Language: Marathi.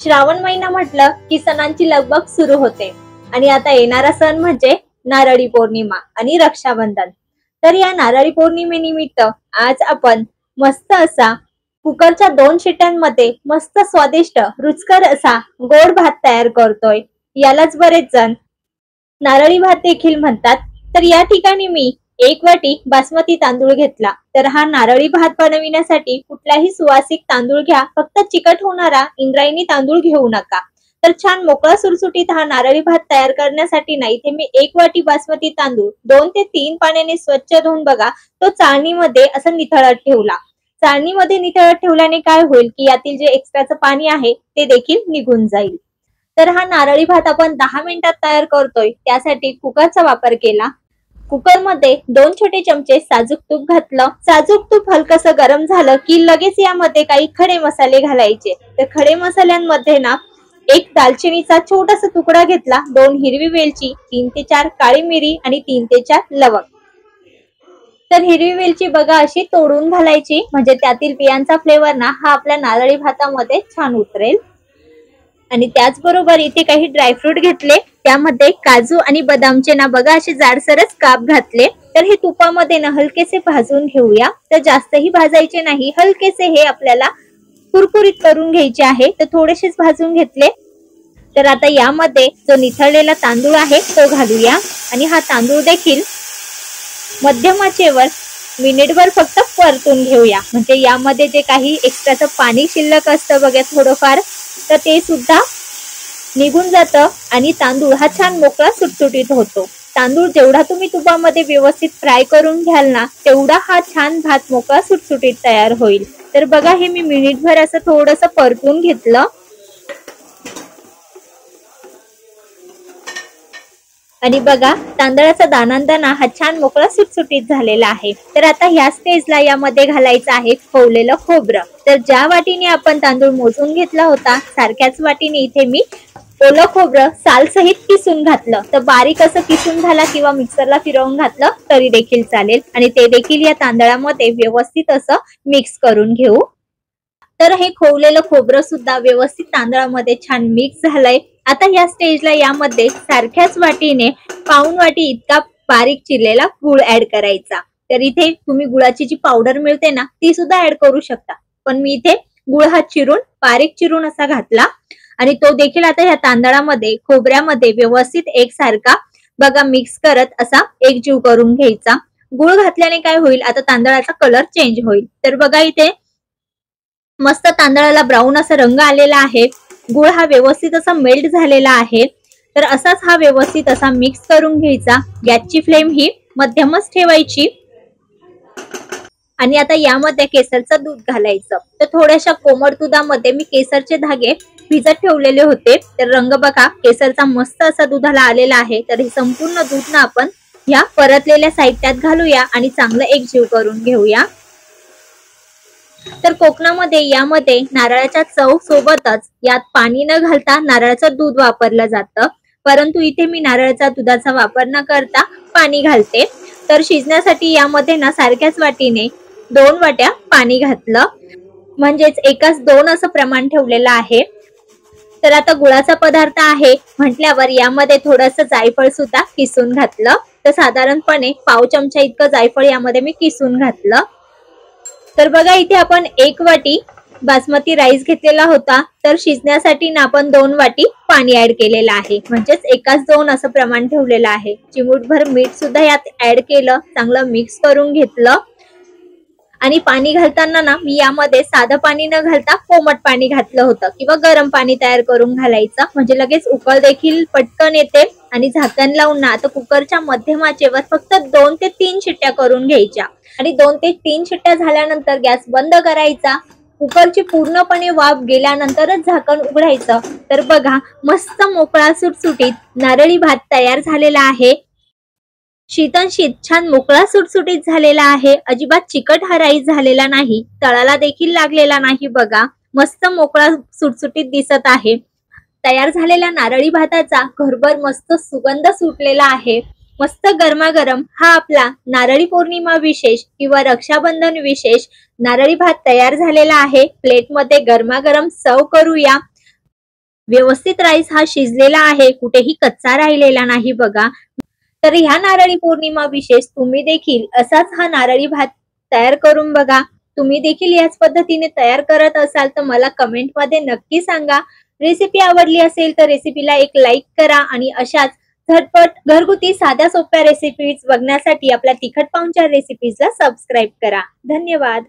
श्रावण महिना म्हटलं की सणांची लगबग सुरू होते आणि आता येणारा सण म्हणजे नारळी पौर्णिमा आणि रक्षाबंधन. तर या नारळी पौर्णिमेनिमित्त आज आपण मस्त असा कुकरच्या 2 शिट्यांमध्ये मस्त स्वादिष्ट रुचकर असा गोड भात तयार करतोय. यालाच बरेच जण नारळी भात देखील म्हणतात. तर या ठिकाणी मी 1 वाटी बासमती तांदूळ घेतला. तर हा नारळी भात बनविण्यासाठी कुठलाही सुवासिक तांदूळ घ्या, फक्त चिकट होणारा इंद्रायणी तांदूळ घेऊ नका. तर छान मोकळा सुरसुटीत हा नारळी भात तयार करण्यासाठी ना इथे मी 1 वाटी बासमती तांदूळ 2 ते 3 पाण्याने स्वच्छ धुवून बघा तो चाळणीमध्ये असं निथळत ठेवला. चाळणीमध्ये निथळत ठेवल्याने काय होईल की यातील जे एक्स्ट्राचं पाणी आहे ते देखील निघून जाईल. तर हा नारळी भात आपण 10 मिनिटात तयार करतोय, त्यासाठी कुकरचा वापर केला. कुकरमध्ये 2 छोटे चमचे साजूक तूप घातलं. साजूक तूप हलकसं गरम झालं की लगेच यामध्ये काही खडे मसाले घालायचे. तर खडे मसाल्यांमध्ये ना 1 दालचिनीचा छोटासा तुकडा घेतला, 2 हिरवी वेलची, 3 ते 4 काळी मिरी आणि 3 ते 4 लवंग. तर हिरवी वेलची बघा अशी तोडून घालायची, म्हणजे त्यातील बियांचा फ्लेवर ना हा आपल्या नारळी भातामध्ये छान उतरेल. आणि त्याचबरोबर इथे काही ड्रायफ्रूट घेतले, त्यामध्ये काजू आणि बदामचे ना बघा असे जाडसरच काप घातले. तर हे तुपामध्ये ना हलकेसे भाजून घेऊया. तर जास्तही भाजायचे नाही, हलकेसे हे आपल्याला कुरकुरीत करून घ्यायचे आहे. तर थोडेसेच भाजून घेतले. तर आता यामध्ये जो निथळलेला तांदूळ आहे तो घालूया आणि हा तांदूळ देखील मध्यम आचेवर मिनिटभर फक्त परतून घेऊया, म्हणजे यामध्ये जे काही एक्स्ट्राचं पाणी शिल्लक असतं बघा थोडंफार, तर ते सुद्धा निघून जातं आणि तांदूळ हा छान मोकळा सुटसुटीत होतो. तांदूळ जेवढा तुम्ही तुपामध्ये व्यवस्थित फ्राय करून घ्याल ना तेवढा हा छान भात मोकळा सुटसुटीत तयार होईल. तर बघा हे मी मिनिटभर असं थोडंसं परतून घेतलं आणि बघा तांदळाचा दाना हा छान मोकळा सुटसुटीत झालेला आहे. तर आता ह्या स्टेजला यामध्ये घालायचं आहे खोवलेलं खोबरं. तर ज्या वाटीने आपण तांदूळ मोजून घेतला होता सारख्याच वाटीने इथे मी ओलं खोबरं साल सहित किसून घातलं. तर बारीक असं किसून घाला किंवा मिक्सरला फिरवून घातलं तरी देखील चालेल आणि ते देखील या तांदळामध्ये व्यवस्थित असं मिक्स करून घेऊ. तर हे खोवलेलं खोबरं सुद्धा व्यवस्थित तांदळामध्ये छान मिक्स झालंय. आता या स्टेजला यामध्ये सारख्याच वाटीने पाऊण वाटी इतका बारीक चिरलेला गुळ ऍड करायचा. तर इथे तुम्ही गुळाची जी पावडर मिळते ना ती सुद्धा ऍड करू शकता, पण मी इथे गुळ हा बारीक चिरून असा घातला आणि तो देखील आता ह्या तांदळामध्ये खोबऱ्यामध्ये व्यवस्थित एकसारखा बघा मिक्स करत असा एकजीव करून घ्यायचा. गुळ घातल्याने काय होईल, आता तांदळाचा कलर चेंज होईल. तर बघा इथे मस्त तांदळाला ब्राऊन असा रंग आलेला आहे. गुळ हा व्यवस्थित असा मेल्ट झालेला आहे. तर असाच हा व्यवस्थित असा मिक्स करून घ्यायचा. गॅसची फ्लेम ही मध्यमच ठेवायची आणि आता यामध्ये केसरचं दूध घालायचं. तर थोड्याशा कोमट दुधामध्ये मी केसरचे धागे भिजत ठेवलेले होते. तर रंग बघा केसरचा मस्त असा दुधाला आलेला आहे. तर हे संपूर्ण दूध ना आपण ह्या परतलेल्या साहित्यात घालूया आणि चांगलं एकजीव करून घेऊया. तर कोकणामध्ये यामध्ये नारळाच्या चव सोबतच यात पाणी न घालता नारळाचं दूध वापरलं जातं, परंतु इथे मी नारळाच्या दुधाचा वापर न करता पाणी घालते. तर शिजण्यासाठी यामध्ये ना सारख्याच वाटीने 2 वाट्या पाणी घातलं, म्हणजेच एकाच 2 असं प्रमाण ठेवलेलं आहे. तर आता गुळाचा पदार्थ आहे म्हटल्यावर यामध्ये थोडंसं जायफळ सुद्धा किसून घातलं. तर साधारणपणे पाव चमचा इतकं जायफळ यामध्ये मी किसून घातलं. तर बघा इथे आपण 1 वाटी बासमती राईस घेतलेला होता, तर शिजण्यासाठी ना आपण 2 वाटी पाणी ऍड केलेलं आहे, म्हणजेच एकाच 2 असं प्रमाण ठेवलेलं आहे. चिमूटभर मीठ सुद्धा यात ऍड केलं, चांगलं मिक्स करून घेतलं आणि पाणी घालताना ना मी यामध्ये साधं पाणी न घालता कोमट पाणी घातलं होतं किंवा गरम पाणी तयार करून घालायचं, म्हणजे लगेच उकळ देखील पटकन येते. आणि झाकण लावून ना आता कुकरच्या मध्यम आचेवर फक्त 2 ते 3 शिट्ट्या करून घ्यायच्या आणि 2 ते 3 शिट्ट्या झाल्यानंतर गॅस बंद करायचा. कुकरची पूर्णपणे वाफ गेल्यानंतरच झाकण उघडायचं. तर बघा मस्त मोकळा सुटसुटीत नारळी भात तयार झालेला आहे. शीतनशीत छान मोकळा सुटसुटीत झालेला आहे. अजिबात चिकट हा राईस झालेला नाही, तळाला देखील लागलेला नाही. बघा मस्त मोकळा सुटसुटीत दिसत आहे. तयार झालेल्या नारळी भाताचा घरभर मस्त सुगंध सुटलेला आहे. मस्त गरमागरम हा आपला नारळी पौर्णिमा विशेष किंवा रक्षाबंधन विशेष नारळी भात तयार झालेला आहे. प्लेटमध्ये गरमागरम सर्व करूया. व्यवस्थित राईस हा शिजलेला आहे, कुठेही कच्चा राहिलेला नाही बघा. तर ह्या नारळी पौर्णिमा विशेष तुम्ही देखील असाच हा नारळी भात तयार करून बघा. तुम्ही देखील याच पद्धतीने तयार करत असाल तर मला कमेंट मध्ये नक्की सांगा. रेसिपी आवडली असेल तर रेसिपीला एक लाईक करा आणि अशाच झटपट घरगुती साध्या सोप्या रेसिपीज बघण्यासाठी आपल्या तिखट पाहुणचार रेसिपीजला सबस्क्राईब करा. धन्यवाद.